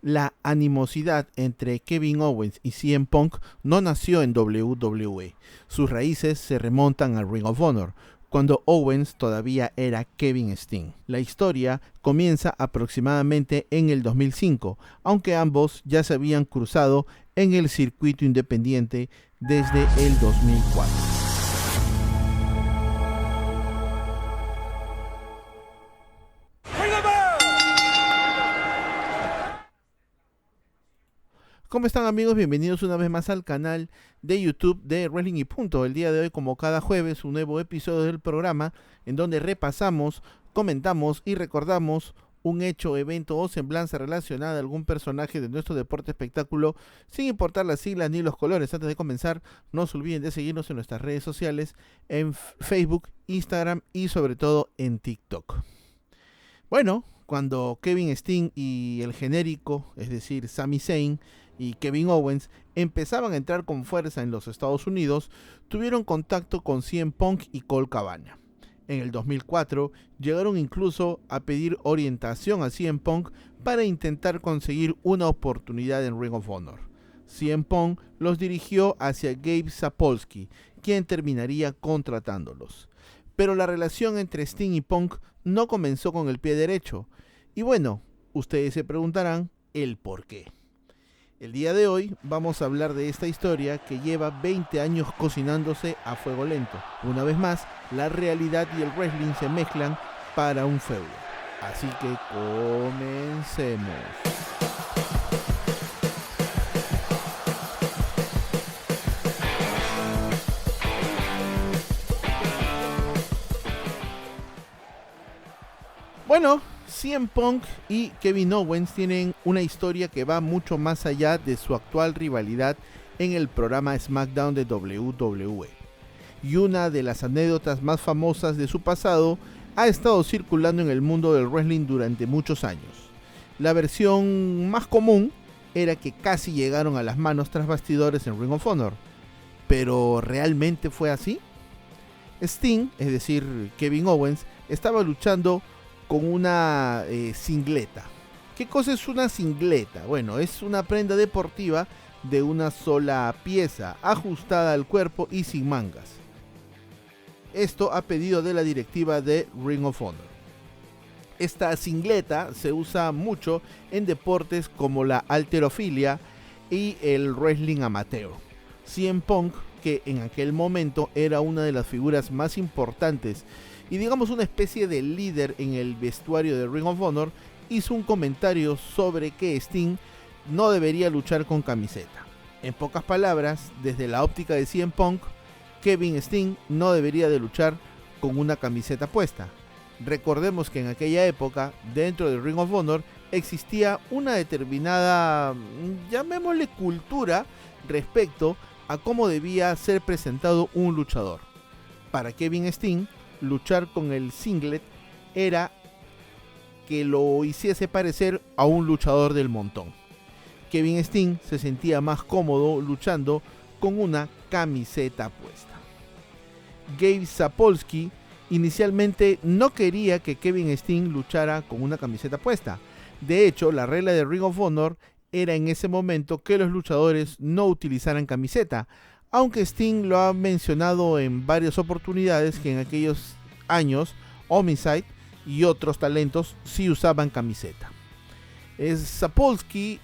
La animosidad entre Kevin Owens y CM Punk no nació en WWE. Sus raíces se remontan al Ring of Honor, cuando Owens todavía era Kevin Steen. La historia comienza aproximadamente en el 2005, aunque ambos ya se habían cruzado en el circuito independiente desde el 2004. ¿Cómo están, amigos? Bienvenidos una vez más al canal de YouTube de Wrestling y Punto. El día de hoy, como cada jueves, un nuevo episodio del programa en donde repasamos, comentamos y recordamos un hecho, evento o semblanza relacionada a algún personaje de nuestro deporte espectáculo, sin importar las siglas ni los colores. Antes de comenzar, no se olviden de seguirnos en nuestras redes sociales, en Facebook, Instagram y sobre todo en TikTok. Bueno, cuando Kevin Steen y el genérico, es decir, Sami Zayn y Kevin Owens empezaban a entrar con fuerza en los Estados Unidos, tuvieron contacto con CM Punk y Colt Cabana. En el 2004 llegaron incluso a pedir orientación a CM Punk para intentar conseguir una oportunidad en Ring of Honor. CM Punk los dirigió hacia Gabe Sapolsky, quien terminaría contratándolos. Pero la relación entre Steen y Punk no comenzó con el pie derecho. Y bueno, ustedes se preguntarán el por qué. El día de hoy vamos a hablar de esta historia que lleva 20 años cocinándose a fuego lento. Una vez más, la realidad y el wrestling se mezclan para un feudo. Así que comencemos. Bueno, CM Punk y Kevin Owens tienen una historia que va mucho más allá de su actual rivalidad en el programa SmackDown de WWE. Y una de las anécdotas más famosas de su pasado ha estado circulando en el mundo del wrestling durante muchos años. La versión más común era que casi llegaron a las manos tras bastidores en Ring of Honor. ¿Pero realmente fue así? Steen, es decir, Kevin Owens, estaba luchando con una singleta. ¿Qué cosa es una singleta? Bueno, es una prenda deportiva de una sola pieza, ajustada al cuerpo y sin mangas. Esto a pedido de la directiva de Ring of Honor. Esta singleta se usa mucho en deportes como la halterofilia y el wrestling amateur. CM Punk, que en aquel momento era una de las figuras más importantes y digamos una especie de líder en el vestuario de Ring of Honor, hizo un comentario sobre que Steen no debería luchar con camiseta. En pocas palabras, desde la óptica de CM Punk, Kevin Steen no debería de luchar con una camiseta puesta. Recordemos que en aquella época, dentro de Ring of Honor, existía una determinada, llamémosle cultura, respecto a cómo debía ser presentado un luchador. Para Kevin Steen, luchar con el singlet era que lo hiciese parecer a un luchador del montón. Kevin Steen se sentía más cómodo luchando con una camiseta puesta. Gabe Sapolsky inicialmente no quería que Kevin Steen luchara con una camiseta puesta. De hecho, la regla de Ring of Honor era en ese momento que los luchadores no utilizaran camiseta, aunque Steen lo ha mencionado en varias oportunidades que en aquellos años Homicide y otros talentos sí usaban camiseta. Sapolsky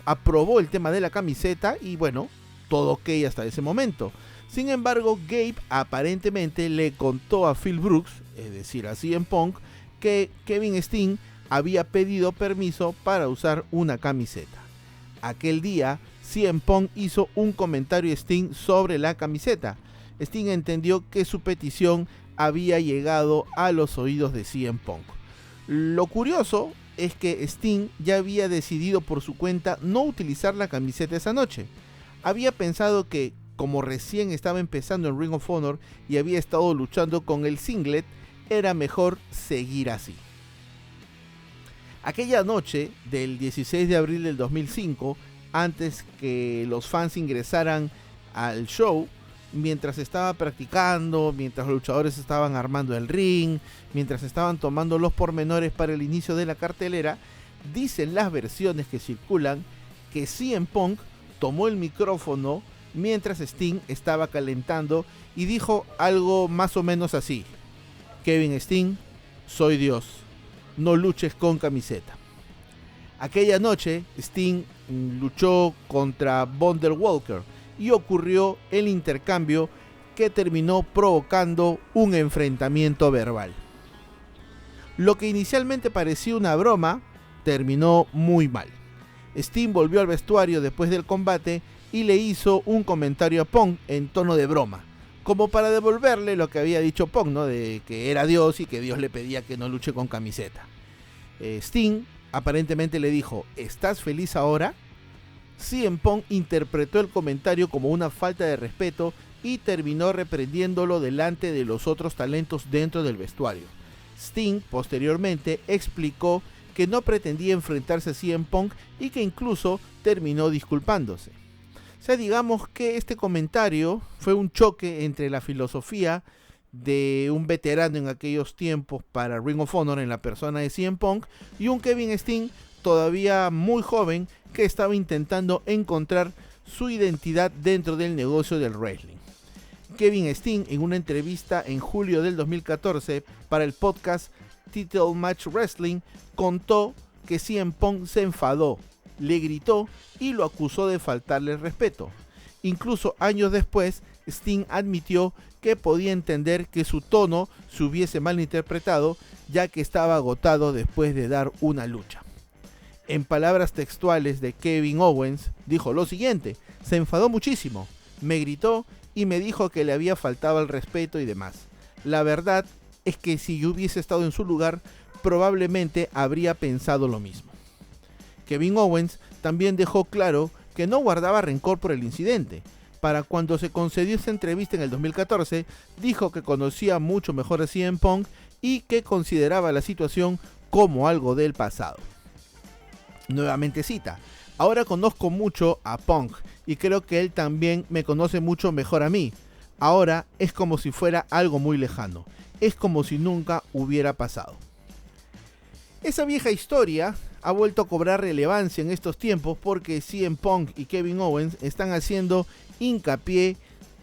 aprobó el tema de la camiseta y bueno, todo ok hasta ese momento. Sin embargo, Gabe aparentemente le contó a Phil Brooks, es decir, a CM Punk, que Kevin Steen había pedido permiso para usar una camiseta. Aquel día, CM Punk hizo un comentario a Steen sobre la camiseta. Steen entendió que su petición había llegado a los oídos de CM Punk. Lo curioso es que Steen ya había decidido por su cuenta no utilizar la camiseta esa noche. Había pensado que, como recién estaba empezando en Ring of Honor y había estado luchando con el singlet, era mejor seguir así. Aquella noche del 16 de abril del 2005, antes que los fans ingresaran al show, mientras estaba practicando, mientras los luchadores estaban armando el ring, mientras estaban tomando los pormenores para el inicio de la cartelera, dicen las versiones que circulan que CM Punk tomó el micrófono mientras Sting estaba calentando y dijo algo más o menos así: Kevin Sting, soy Dios, no luches con camiseta. Aquella noche Sting luchó contra Wonder Walker y ocurrió el intercambio que terminó provocando un enfrentamiento verbal. Lo que inicialmente parecía una broma terminó muy mal. Sting volvió al vestuario después del combate y le hizo un comentario a Punk en tono de broma, como para devolverle lo que había dicho Punk, ¿no? De que era Dios y que Dios le pedía que no luche con camiseta. Sting aparentemente le dijo: ¿estás feliz ahora? CM Punk interpretó el comentario como una falta de respeto y terminó reprendiéndolo delante de los otros talentos dentro del vestuario. Sting posteriormente explicó que no pretendía enfrentarse a CM Punk y que incluso terminó disculpándose. O sea, digamos que este comentario fue un choque entre la filosofía de un veterano en aquellos tiempos para Ring of Honor en la persona de CM Punk y un Kevin Sting todavía muy joven que estaba intentando encontrar su identidad dentro del negocio del wrestling. Kevin Sting, en una entrevista en julio del 2014 para el podcast Title Match Wrestling, contó que CM Punk se enfadó, le gritó y lo acusó de faltarle el respeto. Incluso años después, Sting admitió que podía entender que su tono se hubiese malinterpretado, ya que estaba agotado después de dar una lucha. En palabras textuales de Kevin Owens, dijo lo siguiente: se enfadó muchísimo, me gritó y me dijo que le había faltado el respeto y demás. La verdad es que si yo hubiese estado en su lugar, probablemente habría pensado lo mismo. Kevin Owens también dejó claro que no guardaba rencor por el incidente. Para cuando se concedió esta entrevista en el 2014, dijo que conocía mucho mejor a CM Punk y que consideraba la situación como algo del pasado. Nuevamente cita: ahora conozco mucho a Punk y creo que él también me conoce mucho mejor a mí. Ahora es como si fuera algo muy lejano. Es como si nunca hubiera pasado. Esa vieja historia ha vuelto a cobrar relevancia en estos tiempos porque CM Punk y Kevin Owens están haciendo hincapié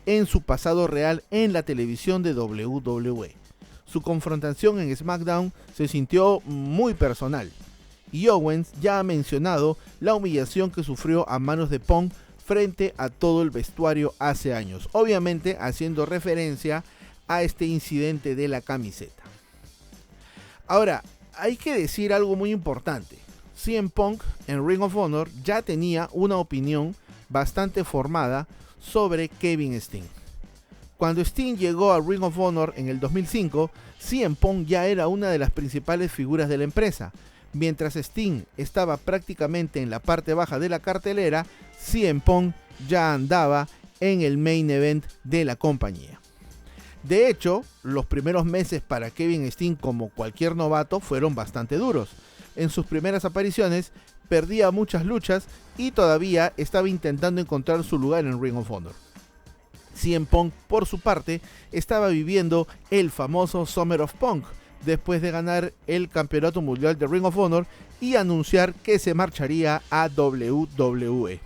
en su pasado real en la televisión de WWE. Su confrontación en SmackDown se sintió muy personal y Owens ya ha mencionado la humillación que sufrió a manos de Punk frente a todo el vestuario hace años, obviamente haciendo referencia a este incidente de la camiseta. Ahora, hay que decir algo muy importante. CM Punk en Ring of Honor ya tenía una opinión bastante formada sobre Kevin Sting. Cuando Sting llegó a Ring of Honor en el 2005, CM Punk ya era una de las principales figuras de la empresa. Mientras Sting estaba prácticamente en la parte baja de la cartelera, CM Punk ya andaba en el main event de la compañía. De hecho, los primeros meses para Kevin Sting como cualquier novato fueron bastante duros. En sus primeras apariciones perdía muchas luchas y todavía estaba intentando encontrar su lugar en Ring of Honor. CM Punk, por su parte, estaba viviendo el famoso Summer of Punk, después de ganar el campeonato mundial de Ring of Honor y anunciar que se marcharía a WWE.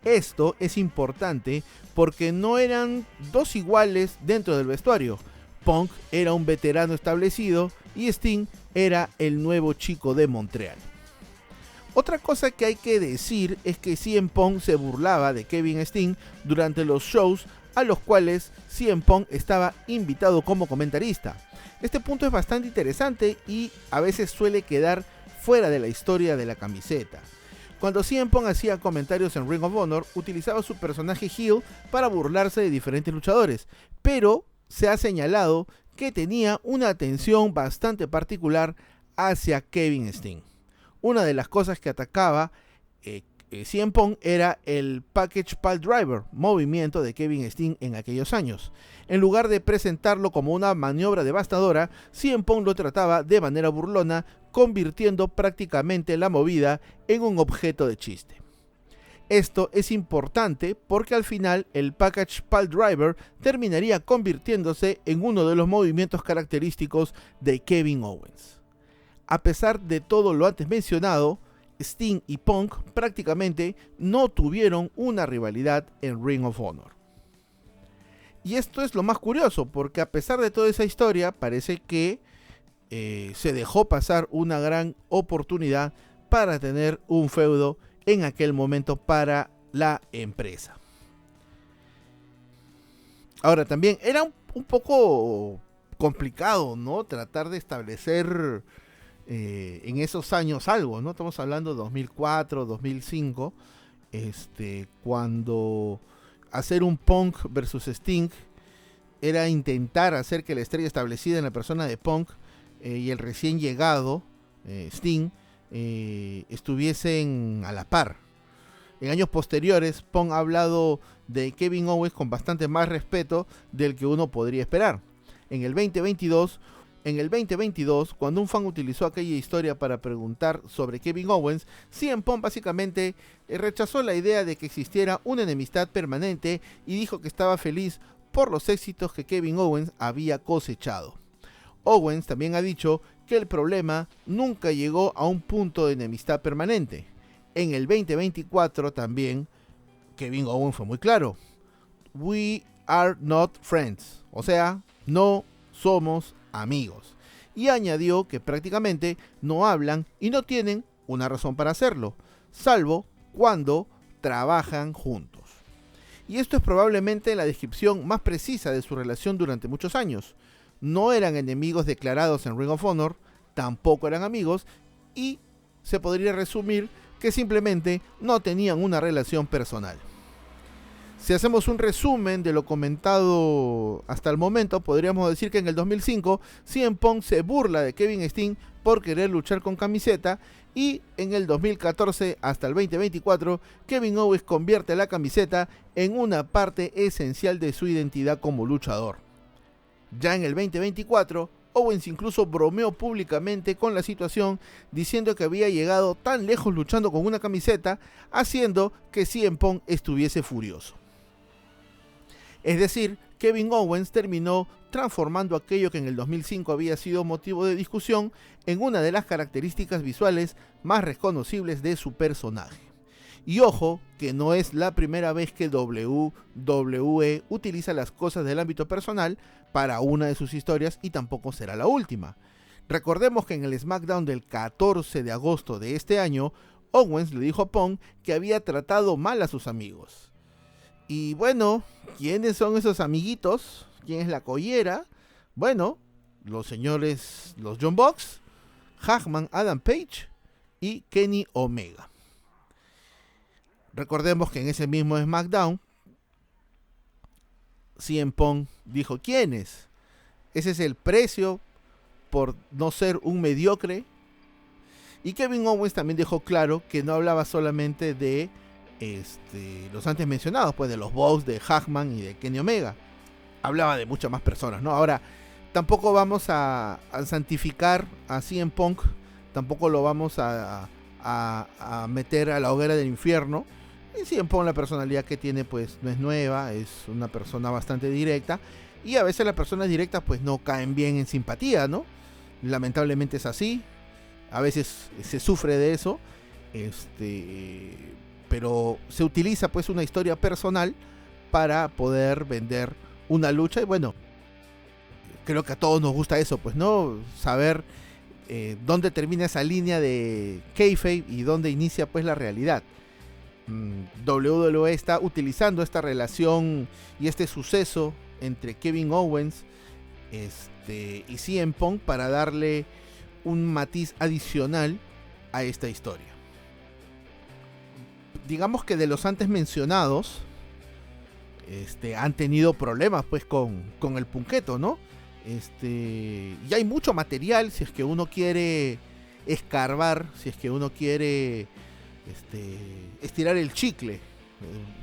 Esto es importante porque no eran dos iguales dentro del vestuario. Punk era un veterano establecido y Sting era el nuevo chico de Montreal. Otra cosa que hay que decir es que CM Punk se burlaba de Kevin Sting durante los shows a los cuales CM Punk estaba invitado como comentarista. Este punto es bastante interesante y a veces suele quedar fuera de la historia de la camiseta. Cuando CM Punk hacía comentarios en Ring of Honor, utilizaba su personaje heel para burlarse de diferentes luchadores, pero se ha señalado que tenía una atención bastante particular hacia Kevin Sting. Una de las cosas que atacaba CM Punk era el Package Pile Driver, movimiento de Kevin Sting en aquellos años. En lugar de presentarlo como una maniobra devastadora, CM Punk lo trataba de manera burlona, convirtiendo prácticamente la movida en un objeto de chiste. Esto es importante porque al final el Package Pile Driver terminaría convirtiéndose en uno de los movimientos característicos de Kevin Owens. A pesar de todo lo antes mencionado, Sting y Punk prácticamente no tuvieron una rivalidad en Ring of Honor. Y esto es lo más curioso, porque a pesar de toda esa historia, parece que se dejó pasar una gran oportunidad para tener un feudo en aquel momento para la empresa. Ahora, también era un poco complicado, ¿no? Tratar de establecer en esos años algo, ¿no? Estamos hablando de 2004, 2005, cuando hacer un Punk versus Sting era intentar hacer que la estrella establecida en la persona de Punk y el recién llegado Sting estuviesen a la par. En años posteriores, Punk ha hablado de Kevin Owens con bastante más respeto del que uno podría esperar. En el 2022, cuando un fan utilizó aquella historia para preguntar sobre Kevin Owens, CM Punk básicamente rechazó la idea de que existiera una enemistad permanente y dijo que estaba feliz por los éxitos que Kevin Owens había cosechado. Owens también ha dicho que el problema nunca llegó a un punto de enemistad permanente. En el 2024 también Kevin Owens fue muy claro: "We are not friends", o sea, no somos amigos. Y añadió que prácticamente no hablan y no tienen una razón para hacerlo, salvo cuando trabajan juntos. Y esto es probablemente la descripción más precisa de su relación durante muchos años. No eran enemigos declarados en Ring of Honor, tampoco eran amigos, y se podría resumir que simplemente no tenían una relación personal. Si hacemos un resumen de lo comentado hasta el momento, podríamos decir que en el 2005 CM Punk se burla de Kevin Steen por querer luchar con camiseta, y en el 2014 hasta el 2024 Kevin Owens convierte la camiseta en una parte esencial de su identidad como luchador. Ya en el 2024 Owens incluso bromeó públicamente con la situación, diciendo que había llegado tan lejos luchando con una camiseta, haciendo que CM Punk estuviese furioso. Es decir, Kevin Owens terminó transformando aquello que en el 2005 había sido motivo de discusión en una de las características visuales más reconocibles de su personaje. Y ojo, que no es la primera vez que WWE utiliza las cosas del ámbito personal para una de sus historias, y tampoco será la última. Recordemos que en el SmackDown del 14 de agosto de este año, Owens le dijo a Punk que había tratado mal a sus amigos. Y bueno, ¿quiénes son esos amiguitos? ¿Quién es la collera? Bueno, los señores, los John Bucks, Hangman Adam Page y Kenny Omega. Recordemos que en ese mismo SmackDown, CM Punk dijo: ¿quiénes? Ese es el precio por no ser un mediocre. Y Kevin Owens también dejó claro que no hablaba solamente de los antes mencionados, pues de los Bucks, de Hangman y de Kenny Omega. Hablaba de muchas más personas, ¿no? Ahora, tampoco vamos a santificar a CM Punk, tampoco lo vamos a meter a la hoguera del infierno. Y CM Punk, la personalidad que tiene, pues no es nueva, es una persona bastante directa, y a veces las personas directas pues no caen bien en simpatía, ¿no? Lamentablemente es así, a veces se sufre de eso, pero se utiliza pues una historia personal para poder vender una lucha. Y bueno, creo que a todos nos gusta eso, pues, ¿no? Saber dónde termina esa línea de kayfabe y dónde inicia pues la realidad. WWE está utilizando esta relación y este suceso entre Kevin Owens y CM Punk para darle un matiz adicional a esta historia. Digamos que de los antes mencionados han tenido problemas pues con el punqueto, ¿no? Y hay mucho material si es que uno quiere escarbar, si es que uno quiere estirar el chicle,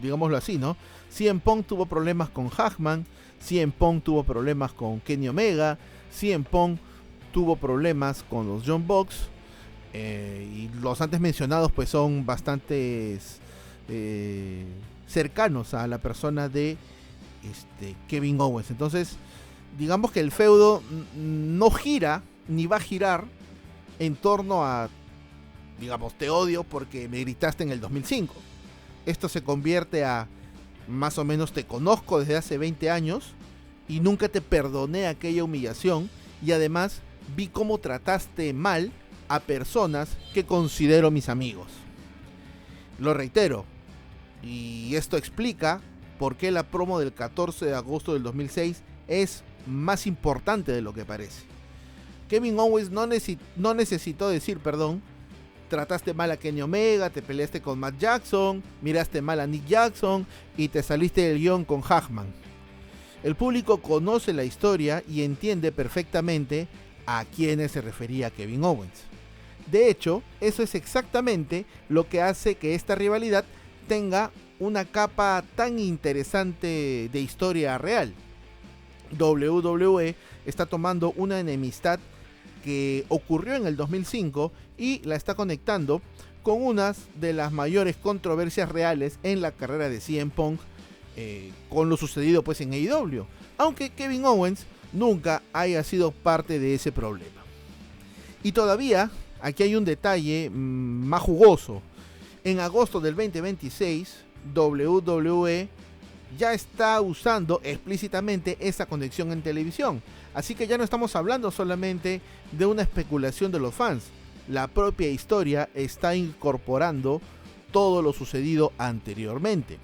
digámoslo así, ¿no? CM Punk tuvo problemas con Hangman, CM Punk tuvo problemas con Kenny Omega, CM Punk tuvo problemas con los John Bucks, y los antes mencionados pues son bastante cercanos a la persona de Kevin Owens. Entonces, digamos que el feudo no gira ni va a girar en torno a, digamos, te odio porque me gritaste en el 2005. Esto se convierte a, más o menos, te conozco desde hace 20 años y nunca te perdoné aquella humillación, y además vi cómo trataste mal a personas que considero mis amigos. Lo reitero, y esto explica por qué la promo del 14 de agosto del 2006 es más importante de lo que parece. Kevin Owens no necesitó decir perdón. Trataste mal a Kenny Omega, te peleaste con Matt Jackson, miraste mal a Nick Jackson y te saliste del guión con Hagman. El público conoce la historia y entiende perfectamente a quiénes se refería Kevin Owens. De hecho, eso es exactamente lo que hace que esta rivalidad tenga una capa tan interesante de historia real. WWE está tomando una enemistad que ocurrió en el 2005 y la está conectando con unas de las mayores controversias reales en la carrera de CM Punk, con lo sucedido pues en AEW, aunque Kevin Owens nunca haya sido parte de ese problema. Y todavía aquí hay un detalle más jugoso. En agosto del 2026 WWE ya está usando explícitamente esa conexión en televisión. Así que ya no estamos hablando solamente de una especulación de los fans. La propia historia está incorporando todo lo sucedido anteriormente.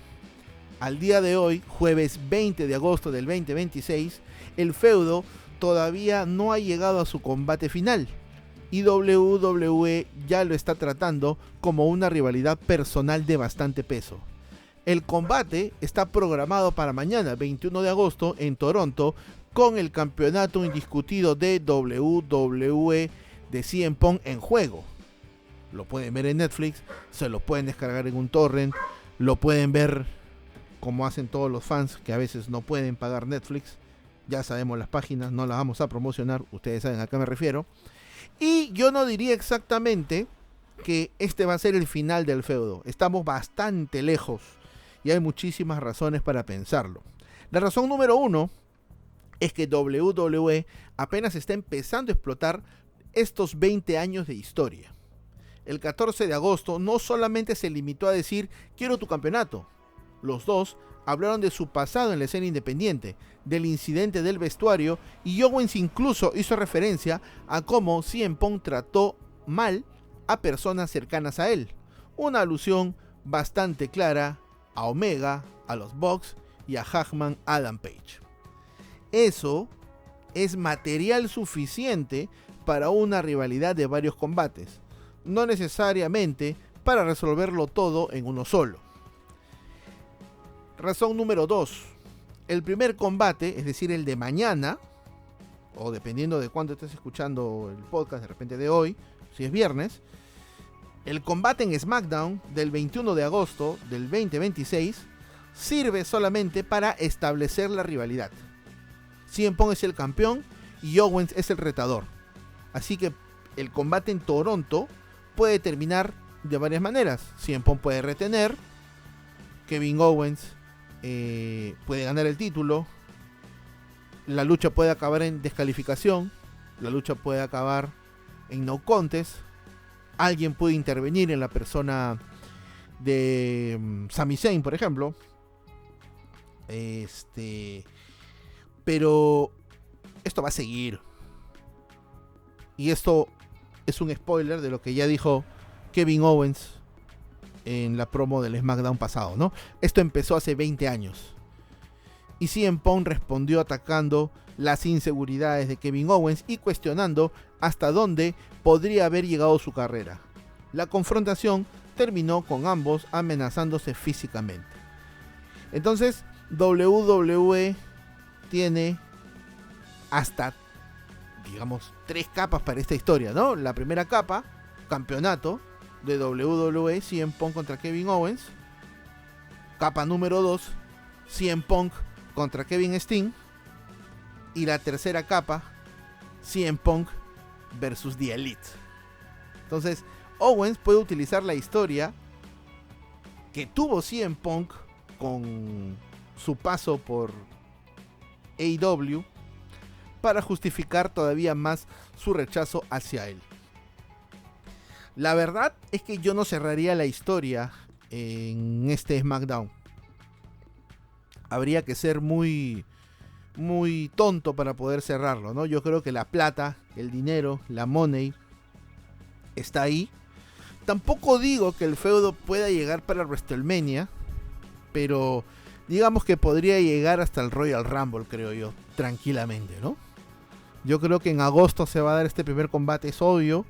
Al día de hoy, jueves 20 de agosto del 2026, el feudo todavía no ha llegado a su combate final. Y WWE ya lo está tratando como una rivalidad personal de bastante peso. El combate está programado para mañana, 21 de agosto, en Toronto, con el campeonato indiscutido de WWE de CM Punk en juego. Lo pueden ver en Netflix, se lo pueden descargar en un torrent, lo pueden ver como hacen todos los fans que a veces no pueden pagar Netflix. Ya sabemos las páginas, no las vamos a promocionar, ustedes saben a qué me refiero. Y yo no diría exactamente que este va a ser el final del feudo. Estamos bastante lejos y hay muchísimas razones para pensarlo. La razón número uno es que WWE apenas está empezando a explotar estos 20 años de historia. El 14 de agosto no solamente se limitó a decir quiero tu campeonato. Los dos hablaron de su pasado en la escena independiente, del incidente del vestuario, y Owens incluso hizo referencia a cómo CM Punk trató mal a personas cercanas a él. Una alusión bastante clara a Omega, a los Bucks y a Hagman Adam Page. Eso es material suficiente para una rivalidad de varios combates, no necesariamente para resolverlo todo en uno solo. Razón número 2. El primer combate, es decir, el de mañana, o dependiendo de cuándo estés escuchando el podcast, de repente de hoy, si es viernes, el combate en SmackDown del 21 de agosto del 2026 sirve solamente para establecer la rivalidad. CM Punk es el campeón y Owens es el retador. Así que el combate en Toronto puede terminar de varias maneras. CM Punk puede retener, Kevin Owens puede ganar el título, la lucha puede acabar en descalificación, la lucha puede acabar en no contest, alguien puede intervenir en la persona de Sami Zayn, por ejemplo. Pero esto va a seguir. Y esto es un spoiler de lo que ya dijo Kevin Owens en la promo del SmackDown pasado, ¿no? Esto empezó hace 20 años. Y CM Punk respondió atacando las inseguridades de Kevin Owens y cuestionando hasta dónde podría haber llegado su carrera. La confrontación terminó con ambos amenazándose físicamente. Entonces, WWE tiene hasta, digamos, 3 capas para esta historia, ¿no? La primera capa, campeonato de WWE, CM Punk contra Kevin Owens. Capa número 2, CM Punk contra Kevin Steen. Y la tercera capa, CM Punk versus The Elite. Entonces, Owens puede utilizar la historia que tuvo CM Punk con su paso por AEW para justificar todavía más su rechazo hacia él. La verdad es que yo no cerraría la historia en este SmackDown. Habría que ser muy tonto para poder cerrarlo, ¿no? Yo creo que la plata, el dinero, la money está ahí. Tampoco digo que el feudo pueda llegar para WrestleMania, pero digamos que podría llegar hasta el Royal Rumble, creo yo, tranquilamente, ¿no? Yo creo que en agosto se va a dar este primer combate, es obvio.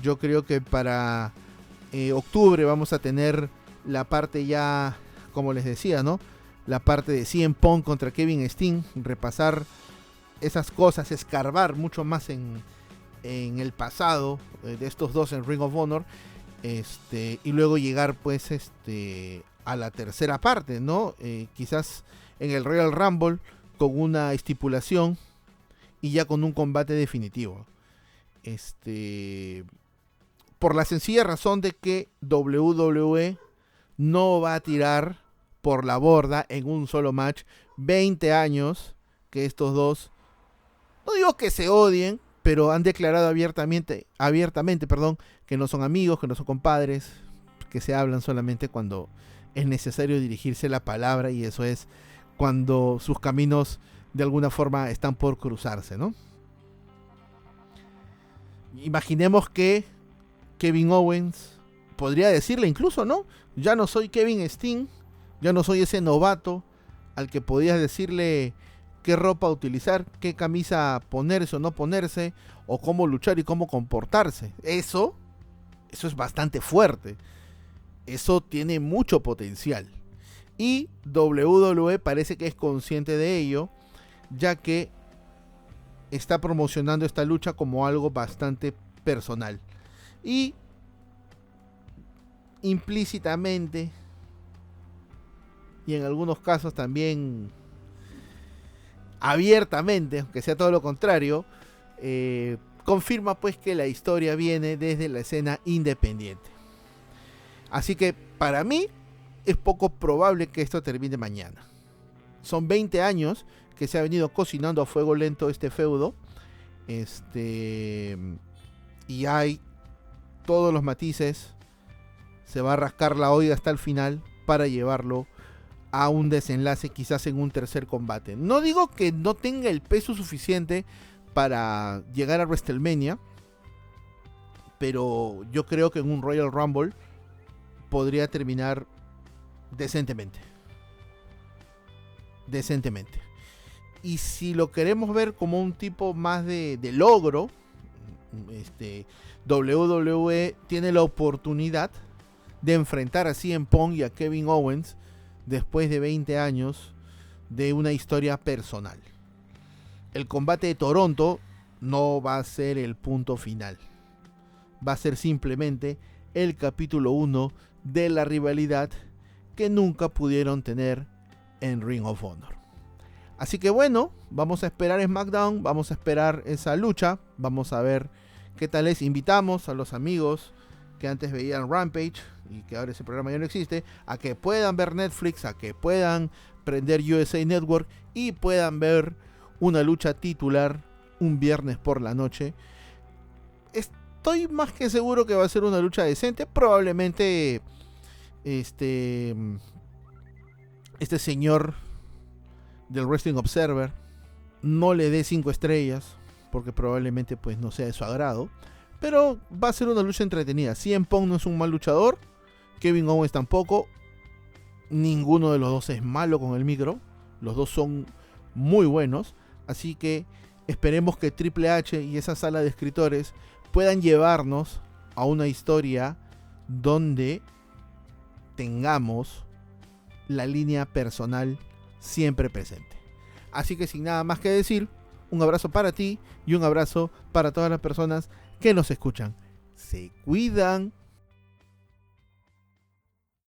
Yo creo que para octubre vamos a tener la parte ya, como les decía, ¿no? La parte de CM Punk contra Kevin Steen, repasar esas cosas, escarbar mucho más en el pasado de estos dos en Ring of Honor, y luego llegar pues a la tercera parte, ¿no? Quizás en el Royal Rumble con una estipulación y ya con un combate definitivo. Por la sencilla razón de que WWE no va a tirar por la borda en un solo match 20 años que estos dos, no digo que se odien, pero han declarado abiertamente, que no son amigos, que no son compadres, que se hablan solamente cuando es necesario dirigirse la palabra, y eso es cuando sus caminos de alguna forma están por cruzarse, ¿no? Imaginemos que Kevin Owens podría decirle incluso, ¿no? Ya no soy Kevin Steen, ya no soy ese novato al que podías decirle qué ropa utilizar, qué camisa ponerse o no ponerse, o cómo luchar y cómo comportarse. Eso es bastante fuerte. Eso tiene mucho potencial. Y WWE parece que es consciente de ello, ya que está promocionando esta lucha como algo bastante personal. Y implícitamente, y en algunos casos también abiertamente, aunque sea todo lo contrario, confirma pues que la historia viene desde la escena independiente. Así que para mí es poco probable que esto termine mañana. Son 20 años que se ha venido cocinando a fuego lento este feudo. Y hay todos los matices. Se va a rascar la olla hasta el final para llevarlo a un desenlace, quizás en un tercer combate. No digo que no tenga el peso suficiente para llegar a WrestleMania, pero yo creo que en un Royal Rumble podría terminar decentemente. Y si lo queremos ver como un tipo más de logro, WWE tiene la oportunidad de enfrentar a CM Punk y a Kevin Owens después de 20 años de una historia personal. El combate de Toronto no va a ser el punto final. Va a ser simplemente el capítulo 1 de la rivalidad que nunca pudieron tener en Ring of Honor. Así que bueno, vamos a esperar SmackDown, vamos a esperar esa lucha, vamos a ver qué tal es. Invitamos a los amigos que antes veían Rampage y que ahora ese programa ya no existe, a que puedan ver Netflix, a que puedan prender USA Network y puedan ver una lucha titular un viernes por la noche. Estoy más que seguro que va a ser una lucha decente. Probablemente este señor del Wrestling Observer no le dé 5 estrellas, porque probablemente pues no sea de su agrado, pero va a ser una lucha entretenida. CM Punk no es un mal luchador, Kevin Owens tampoco, ninguno de los dos es malo con el micro, los dos son muy buenos, así que esperemos que Triple H y esa sala de escritores puedan llevarnos a una historia donde tengamos la línea personal siempre presente. Así que sin nada más que decir, un abrazo para ti y un abrazo para todas las personas que nos escuchan. Se cuidan.